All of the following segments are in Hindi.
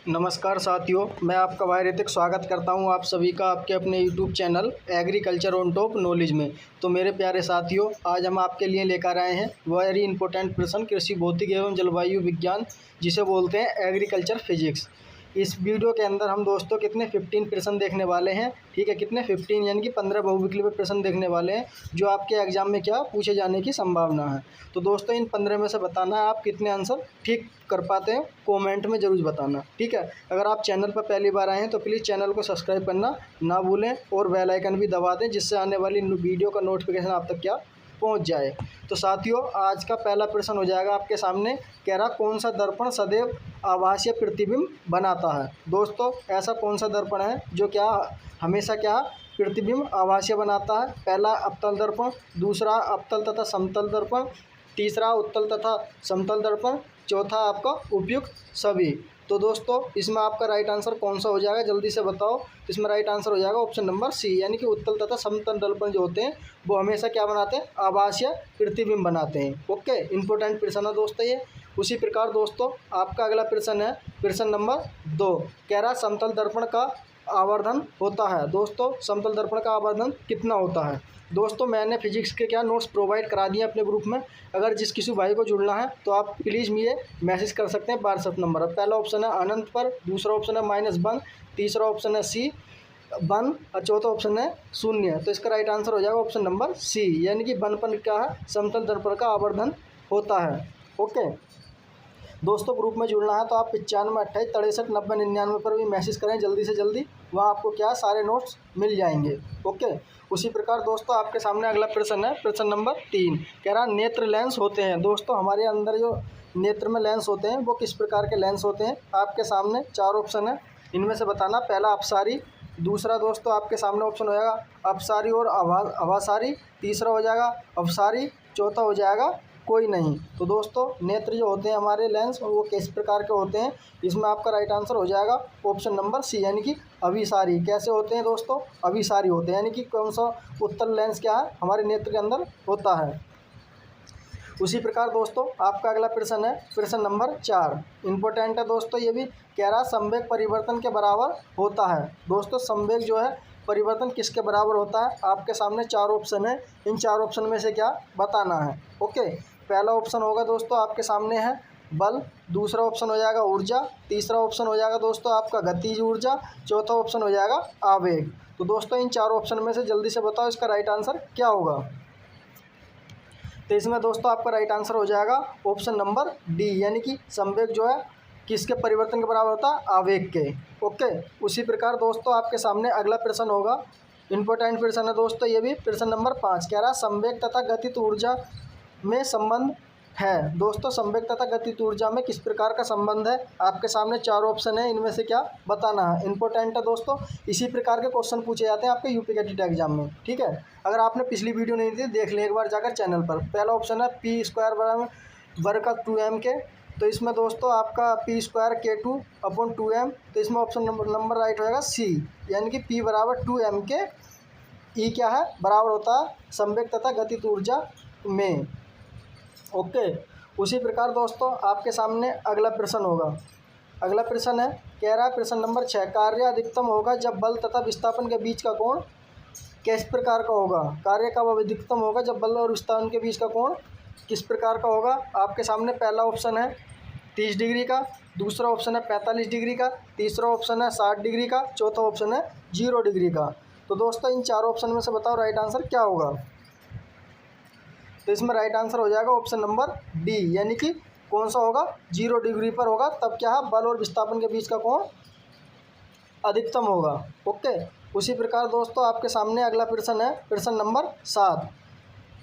नमस्कार साथियों, मैं आपका भाई ऋतिक स्वागत करता हूं आप सभी का आपके अपने YouTube channel agriculture on top knowledge में। तो मेरे प्यारे साथियों, आज हम आपके लिए लेकर आए हैं वेरी इंपॉर्टेंट प्रश्न कृषि भौतिकी एवं जलवायु विज्ञान, जिसे बोलते हैं एग्रीकल्चर फिजिक्स। इस वीडियो के अंदर हम दोस्तों कितने 15 प्रश्न देखने वाले हैं। ठीक है, कितने 15 यानी कि 15 बहुविकल्पीय प्रश्न देखने वाले हैं जो आपके एग्जाम में क्या पूछे जाने की संभावना है। तो दोस्तों इन 15 में से बताना है आप कितने आंसर ठीक कर पाते हैं, कमेंट में ज़रूर बताना। ठीक है, अगर आप चैनल पर पहली बार आए हैं तो प्लीज़ चैनल को सब्सक्राइब करना ना भूलें और बेल आइकन भी दबा दें, जिससे आने वाली वीडियो का नोटिफिकेशन आप तक क्या पहुंच जाए। तो साथियों, आज का पहला प्रश्न हो जाएगा आपके सामने। कह रहा कौन सा दर्पण सदैव आभासीय प्रतिबिंब बनाता है। दोस्तों, ऐसा कौन सा दर्पण है जो क्या हमेशा क्या प्रतिबिंब आभासीय बनाता है। पहला अवतल दर्पण, दूसरा अवतल तथा समतल दर्पण, तीसरा उत्तल तथा समतल दर्पण, चौथा आपका उपयुक्त सभी। तो दोस्तों इसमें आपका राइट आंसर कौन सा हो जाएगा, जल्दी से बताओ। इसमें राइट आंसर हो जाएगा ऑप्शन नंबर सी, यानी कि उत्तल तथा समतल दर्पण जो होते हैं वो हमेशा क्या बनाते हैं, आभासीय प्रतिबिंब बनाते हैं। ओके, इंपॉर्टेंट प्रश्न है दोस्तों ये। उसी प्रकार दोस्तों आपका अगला प्रश्न है प्रश्न नंबर 2। कह रहा समतल दर्पण का आवर्धन होता है। दोस्तों समतल दर्पण का आवर्धन कितना होता है। दोस्तों मैंने फिजिक्स के क्या नोट्स प्रोवाइड करा दिए अपने ग्रुप में। अगर जिस किसी भाई को जुड़ना है तो आप प्लीज़ मुझे मैसेज कर सकते हैं व्हाट्सएप नंबर पर। पहला ऑप्शन है अनंत पर, दूसरा ऑप्शन है -1, तीसरा ऑप्शन है सी 1 और चौथा ऑप्शन है 0। तो इसका राइट आंसर हो जाएगा ऑप्शन नंबर सी, यानी कि 1 पर क्या है, समतल दर्पण का आवर्धन होता है। ओके दोस्तों, ग्रुप में जुड़ना है तो आप 95 28 63 90 99 पर भी मैसेज करें जल्दी से जल्दी, वहाँ आपको क्या सारे नोट्स मिल जाएंगे। ओके, उसी प्रकार दोस्तों आपके सामने अगला प्रश्न है प्रश्न नंबर 3। कह रहा नेत्र लेंस होते हैं। दोस्तों हमारे अंदर जो नेत्र में लेंस होते हैं वो किस प्रकार के लेंस होते हैं। आपके सामने 4 ऑप्शन है, इनमें से बताना। पहला अपसारी, दूसरा दोस्तों आपके सामने ऑप्शन हो जाएगा अपसारी और अभासारी, तीसरा हो जाएगा अपसारी, चौथा हो जाएगा कोई नहीं। तो दोस्तों नेत्र जो होते हैं हमारे लेंस वो किस प्रकार के होते हैं, इसमें आपका राइट आंसर हो जाएगा ऑप्शन नंबर सी, यानी कि अभिसारी। कैसे होते हैं दोस्तों, अभिसारी होते हैं, यानी कि कौन सा उत्तल लेंस क्या है हमारे नेत्र के अंदर होता है। उसी प्रकार दोस्तों आपका अगला प्रश्न है प्रश्न नंबर 4। इंपॉर्टेंट है दोस्तों ये भी। कह रहा संवेग परिवर्तन के बराबर होता है। दोस्तों संवेग जो है परिवर्तन किसके बराबर होता है। आपके सामने 4 ऑप्शन है, इन 4 ऑप्शन में से क्या बताना है। ओके, पहला ऑप्शन होगा दोस्तों आपके सामने है बल, दूसरा ऑप्शन हो जाएगा ऊर्जा, तीसरा ऑप्शन हो जाएगा दोस्तों आपका गतिज ऊर्जा, चौथा ऑप्शन हो जाएगा आवेग। तो दोस्तों इन 4 ऑप्शन में से जल्दी से बताओ इसका राइट आंसर क्या होगा। तो इसमें दोस्तों आपका राइट आंसर हो जाएगा ऑप्शन नंबर डी, यानी कि संवेग जो है किसके परिवर्तन के बराबर होता है, आवेग के। ओके, उसी प्रकार दोस्तों आपके सामने अगला प्रश्न होगा, इंपॉर्टेंट प्रश्न है दोस्तों ये भी, प्रश्न नंबर 5। कह रहा संवेग तथा गतिज ऊर्जा में संबंध है। दोस्तों संवेग तथा गतिज ऊर्जा में किस प्रकार का संबंध है। आपके सामने 4 ऑप्शन है, इनमें से क्या बताना है। इंपॉर्टेंट है दोस्तों, इसी प्रकार के क्वेश्चन पूछे जाते हैं आपके यूपी के टेट एग्जाम में। ठीक है, अगर आपने पिछली वीडियो नहीं दी देख लें एक बार जाकर चैनल पर। पहला ऑप्शन है p² वर्ग का 2m के, तो इसमें दोस्तों आपका p² K2/2m। तो इसमें ऑप्शन नंबर राइट होगा सी, यानी कि p बराबर 2m के, ई क्या है बराबर होता है संवेग तथा गतिज ऊर्जा में। ओके, उसी प्रकार दोस्तों आपके सामने अगला प्रश्न होगा। अगला प्रश्न है, कह रहा है प्रश्न नंबर 6। कार्य अधिकतम होगा जब बल तथा विस्थापन के बीच का कोण किस प्रकार का होगा। कार्य कब अधिकतम होगा जब बल और विस्थापन के बीच का कोण किस प्रकार का होगा। आपके सामने पहला ऑप्शन है 30 डिग्री का, दूसरा ऑप्शन है 45 डिग्री का, तीसरा ऑप्शन है 60 डिग्री का, चौथा ऑप्शन है 0 डिग्री का। तो दोस्तों इन 4 ऑप्शन में से बताओ राइट आंसर क्या होगा। तो इसमें राइट आंसर हो जाएगा ऑप्शन नंबर डी, यानी कि कौन सा होगा, 0 डिग्री पर होगा, तब क्या है बल और विस्थापन के बीच का कोण अधिकतम होगा। ओके, उसी प्रकार दोस्तों आपके सामने अगला प्रश्न है प्रश्न नंबर 7।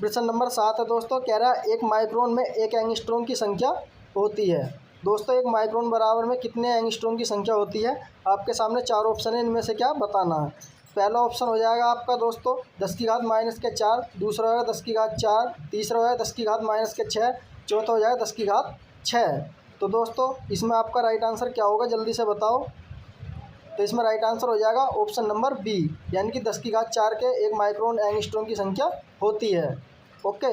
प्रश्न नंबर 7 है दोस्तों, कह रहा है 1 माइक्रोन में 1 एंगस्ट्रॉम की संख्या होती है। दोस्तों 1 माइक्रोन बराबर में कितने एंगस्ट्रॉम की संख्या होती है। आपके सामने 4 ऑप्शन है, इनमें से क्या बताना है। पहला ऑप्शन हो जाएगा आपका दोस्तों 10⁻⁻4, दूसरा होगा 10⁻4, तीसरा होगा 10⁻⁻6, चौथा हो जाएगा 10⁻6। तो दोस्तों इसमें आपका राइट आंसर क्या होगा, जल्दी से बताओ। तो इसमें राइट आंसर हो जाएगा ऑप्शन नंबर बी, यानी कि 10⁻4 के 1 माइक्रोन एंगस्ट्रॉम की संख्या होती है। ओके,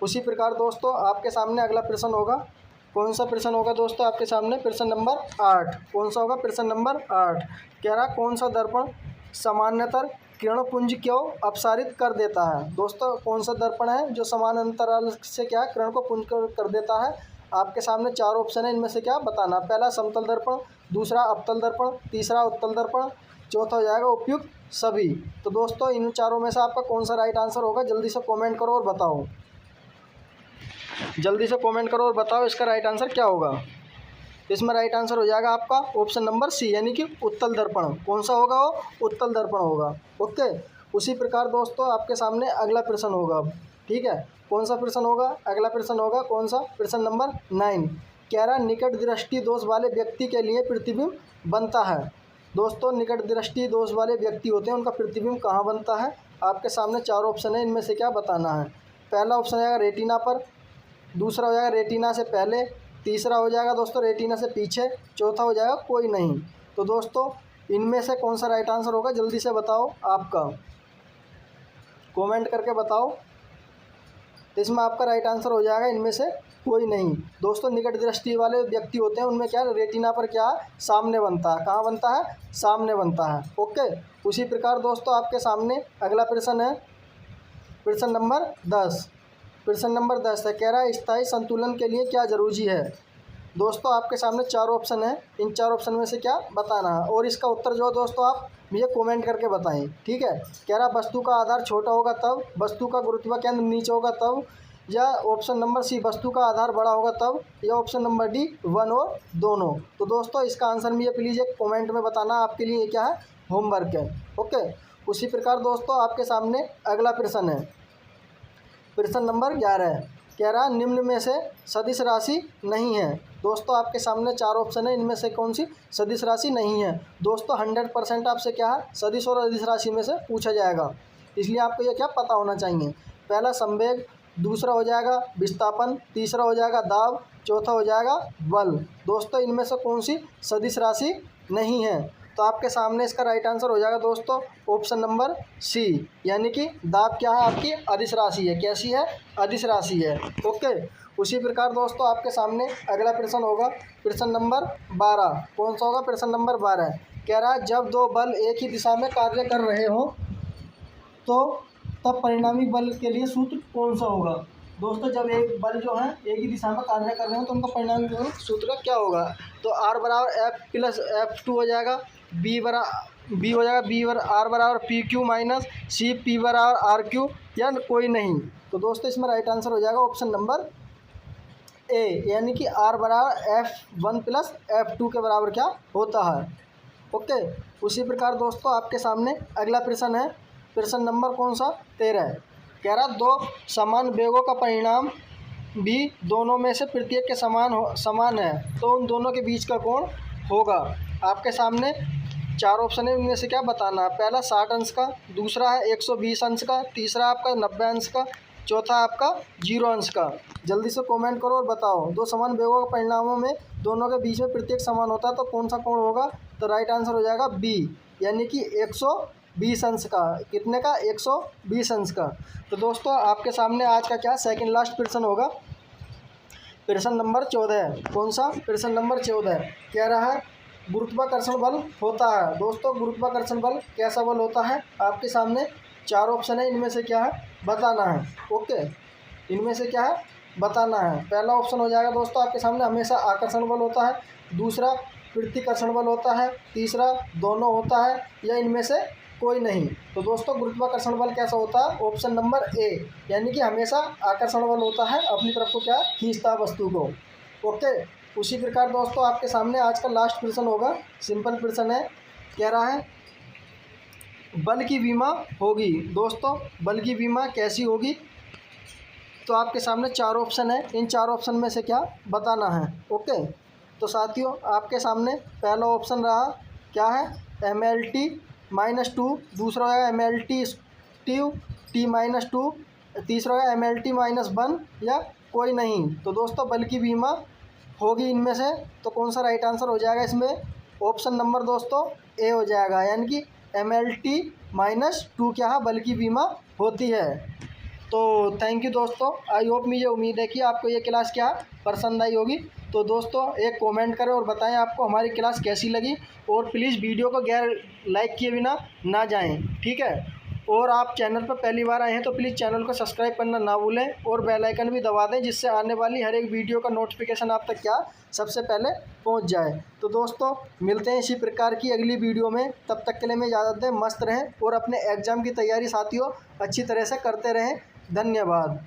उसी प्रकार दोस्तों आपके सामने अगला प्रश्न होगा कौन सा प्रश्न होगा दोस्तों आपके सामने? प्रश्न नंबर 8। कौन सा होगा? प्रश्न नंबर 8 कह रहा कौन सा दर्पण समानांतर किरणपुंज क्यों अपसारित कर देता है? दोस्तों कौन सा दर्पण है जो समान अंतराल से क्या किरण को पुंज कर देता है? आपके सामने 4 ऑप्शन है, इनमें से क्या बताना? पहला समतल दर्पण, दूसरा अवतल दर्पण, तीसरा उत्तल दर्पण, चौथा हो जाएगा उपयुक्त सभी। तो दोस्तों इन चारों में से आपका कौन सा राइट आंसर होगा? जल्दी से कमेंट करो और बताओ, जल्दी से कमेंट करो और बताओ इसका राइट आंसर क्या होगा। इसमें राइट आंसर हो जाएगा आपका ऑप्शन नंबर सी, यानी कि उत्तल दर्पण। कौन सा होगा वो? उत्तल दर्पण होगा। ओके, उसी प्रकार दोस्तों आपके सामने अगला प्रश्न होगा। ठीक है, कौन सा प्रश्न होगा? अगला प्रश्न होगा कौन सा? प्रश्न नंबर 9 कह रहा निकट दृष्टि दोष वाले व्यक्ति के लिए प्रतिबिंब बनता है। दोस्तों निकट दृष्टि दोष वाले व्यक्ति होते हैं, उनका प्रतिबिंब कहाँ बनता है? आपके सामने 4 ऑप्शन है, इनमें से क्या बताना है? पहला ऑप्शन आएगा रेटिना पर, दूसरा हो जाएगा रेटिना से पहले, तीसरा हो जाएगा दोस्तों रेटिना से पीछे, चौथा हो जाएगा कोई नहीं। तो दोस्तों इनमें से कौन सा राइट आंसर होगा? जल्दी से बताओ, आपका कमेंट करके बताओ। इसमें आपका राइट आंसर हो जाएगा इनमें से कोई नहीं। दोस्तों निकट दृष्टि वाले व्यक्ति होते हैं, उनमें क्या रेटिना पर क्या सामने बनता है? कहाँ बनता है? सामने बनता है। ओके, उसी प्रकार दोस्तों आपके सामने अगला प्रश्न है प्रश्न नंबर 10। प्रश्न नंबर 10 है कह रहा है स्थायी संतुलन के लिए क्या जरूरी है? दोस्तों आपके सामने 4 ऑप्शन है, इन 4 ऑप्शन में से क्या बताना है? और इसका उत्तर जो दोस्तों आप मुझे कमेंट करके बताएं। ठीक है, कह रहा वस्तु का आधार छोटा होगा तब, वस्तु का गुरुत्व केंद्र नीचे होगा तब, या ऑप्शन नंबर सी वस्तु का आधार बड़ा होगा तब, या ऑप्शन नंबर डी 1 और दोनों। तो दोस्तों इसका आंसर मुझे प्लीज़ एक कमेंट में बताना, आपके लिए क्या है? होमवर्क है। ओके, उसी प्रकार दोस्तों आपके सामने अगला प्रश्न है प्रश्न नंबर 11 कह रहा निम्न में से सदिश राशि नहीं है। दोस्तों आपके सामने 4 ऑप्शन है, इनमें से कौन सी सदिश राशि नहीं है? दोस्तों 100% आपसे क्या है? सदिश और अदिश राशि में से पूछा जाएगा, इसलिए आपको ये क्या पता होना चाहिए। पहला संवेग, दूसरा हो जाएगा विस्थापन, तीसरा हो जाएगा दाब, चौथा हो जाएगा बल। दोस्तों इनमें से कौन सी सदिश राशि नहीं है? तो आपके सामने इसका राइट आंसर हो जाएगा दोस्तों ऑप्शन नंबर सी, यानी कि दाब क्या है? आपकी अदिश राशि है। कैसी है? अदिश राशि है। ओके, उसी प्रकार दोस्तों आपके सामने अगला प्रश्न होगा प्रश्न नंबर 12। कौन सा होगा? प्रश्न नंबर 12 कह रहा है जब 2 बल एक ही दिशा में कार्य कर रहे हो तो तब परिणामी बल के लिए सूत्र कौन सा होगा? दोस्तों जब एक बल जो है एक ही दिशा में कार्य कर रहे हो तो उनका परिणामी बल सूत्र क्या होगा? तो R बराबर F प्लस F2 हो जाएगा, बी हो जाएगा R बराबर PQ माइनस C P बराबर RQ, या कोई नहीं। तो दोस्तों इसमें राइट आंसर हो जाएगा ऑप्शन नंबर ए, यानी कि R बराबर F1 प्लस F2 के बराबर क्या होता है। ओके, उसी प्रकार दोस्तों आपके सामने अगला प्रश्न है प्रश्न नंबर कौन सा? 13 कह रहा 2 समान वेगों का परिणाम भी दोनों में से प्रत्येक के समान है तो उन दोनों के बीच का कोण होगा। आपके सामने 4 ऑप्शन है, इनमें से क्या बताना है? पहला 60 अंश का, दूसरा है 120 अंश का, तीसरा आपका 90 अंश का, चौथा आपका 0 अंश का। जल्दी से कमेंट करो और बताओ 2 समान वेगों के परिणामों में दोनों के बीच में प्रत्येक समान होता है तो कौन सा कोण होगा? तो राइट आंसर हो जाएगा बी, यानी कि 120 अंश का। कितने का? 120 अंश का। तो दोस्तों आपके सामने आज का क्या सेकंड लास्ट प्रश्न होगा प्रश्न नंबर 14। कौन सा? प्रश्न नंबर 14 कह रहा है गुरुत्वाकर्षण बल होता है। दोस्तों गुरुत्वाकर्षण बल कैसा बल होता है? आपके सामने 4 ऑप्शन है, इनमें से क्या है बताना है। ओके, इनमें से क्या है बताना है। पहला ऑप्शन हो जाएगा दोस्तों आपके सामने हमेशा आकर्षण बल होता है, दूसरा प्रतिकर्षण बल होता है, तीसरा दोनों होता है, या इनमें से कोई नहीं। तो दोस्तों गुरुत्वाकर्षण बल कैसा होता है? ऑप्शन नंबर ए, यानी कि हमेशा आकर्षण बल होता है, अपनी तरफ को क्या खींचता है वस्तु को। ओके, उसी प्रकार दोस्तों आपके सामने आज का लास्ट प्रश्न होगा, सिंपल प्रश्न है, कह रहा है बल की विमा होगी। दोस्तों बल की विमा कैसी होगी? तो आपके सामने 4 ऑप्शन है, इन 4 ऑप्शन में से क्या बताना है। ओके, तो साथियों आपके सामने पहला ऑप्शन रहा क्या है? MLT-2, दूसरा होगा MLT-T-2, तीसरा होगा MLT-1, या कोई नहीं। तो दोस्तों बल की विमा होगी इनमें से, तो कौन सा राइट आंसर हो जाएगा इसमें? ऑप्शन नंबर दोस्तों ए हो जाएगा, यानी कि MLT-2 क्या है? बल की विमा होती है। तो थैंक यू दोस्तों, आई होप मुझे उम्मीद है कि आपको ये क्लास क्या पसंद आई होगी। तो दोस्तों एक कमेंट करें और बताएं आपको हमारी क्लास कैसी लगी, और प्लीज़ वीडियो को गैर लाइक किए बिना ना जाएं, ठीक है। और आप चैनल पर पहली बार आए हैं तो प्लीज़ चैनल को सब्सक्राइब करना ना भूलें और बेल आइकन भी दबा दें, जिससे आने वाली हर एक वीडियो का नोटिफिकेशन आप तक क्या सबसे पहले पहुंच जाए। तो दोस्तों मिलते हैं इसी प्रकार की अगली वीडियो में, तब तक के लिए मैं इजाज़त दें, मस्त रहें और अपने एग्ज़ाम की तैयारी साथियों अच्छी तरह से करते रहें। धन्यवाद।